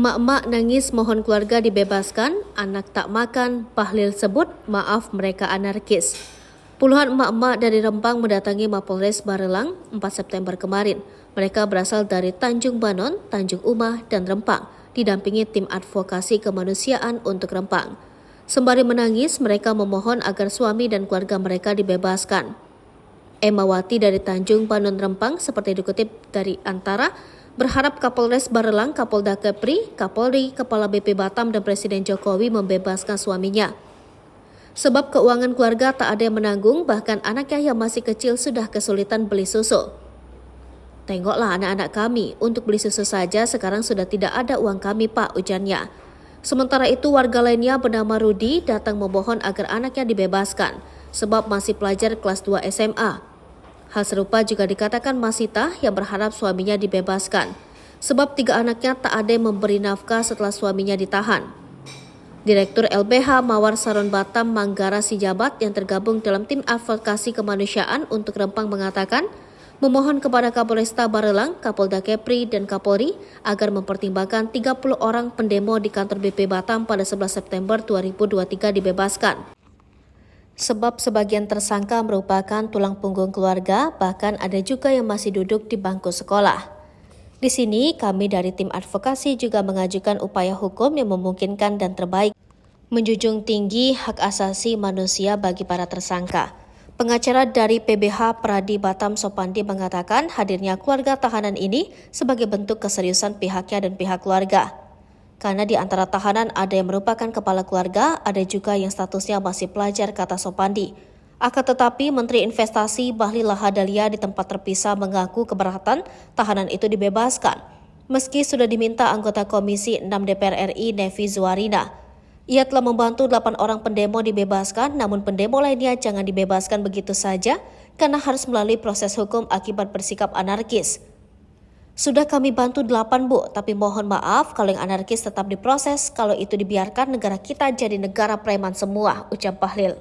Emak-emak nangis mohon keluarga dibebaskan, anak tak makan, Bahlil sebut maaf mereka anarkis. Puluhan emak-emak dari Rempang mendatangi Mapolres Barelang 4 September kemarin. Mereka berasal dari Tanjung Banon, Tanjung Umah, dan Rempang, didampingi tim advokasi kemanusiaan untuk Rempang. Sembari menangis, mereka memohon agar suami dan keluarga mereka dibebaskan. Emawati dari Tanjung Banon Rempang, seperti dikutip dari Antara, berharap Kapolres Barelang, Kapolda Kepri, Kapolri, Kepala BP Batam, dan Presiden Jokowi membebaskan suaminya. Sebab keuangan keluarga tak ada yang menanggung, bahkan anaknya yang masih kecil sudah kesulitan beli susu. Tengoklah anak-anak kami, untuk beli susu saja sekarang sudah tidak ada uang kami Pak, ujarnya. Sementara itu warga lainnya bernama Rudi datang memohon agar anaknya dibebaskan, sebab masih pelajar kelas 2 SMA. Hal serupa juga dikatakan Masita yang berharap suaminya dibebaskan, sebab 3 anaknya tak ada yang memberi nafkah setelah suaminya ditahan. Direktur LBH Mawar Saron Batam Manggara Sijabat yang tergabung dalam tim advokasi kemanusiaan untuk Rempang mengatakan, memohon kepada Kapolresta Barelang, Kapolda Kepri, dan Kapolri agar mempertimbangkan 30 orang pendemo di kantor BP Batam pada 11 September 2023 dibebaskan. Sebab sebagian tersangka merupakan tulang punggung keluarga, bahkan ada juga yang masih duduk di bangku sekolah. Di sini, kami dari tim advokasi juga mengajukan upaya hukum yang memungkinkan dan terbaik, menjunjung tinggi hak asasi manusia bagi para tersangka. Pengacara dari PBH Pradi Batam Sopandi mengatakan hadirnya keluarga tahanan ini sebagai bentuk keseriusan pihaknya dan pihak keluarga. Karena di antara tahanan ada yang merupakan kepala keluarga, ada juga yang statusnya masih pelajar, kata Sopandi. Akan tetapi Menteri Investasi Bahlil Lahadalia di tempat terpisah mengaku keberatan tahanan itu dibebaskan, meski sudah diminta anggota Komisi 6 DPR RI Nevi Zuarina. Ia telah membantu 8 orang pendemo dibebaskan, namun pendemo lainnya jangan dibebaskan begitu saja karena harus melalui proses hukum akibat bersikap anarkis. Sudah kami bantu 8 Bu, tapi mohon maaf kalau yang anarkis tetap diproses, kalau itu dibiarkan negara kita jadi negara preman semua, ucap Bahlil.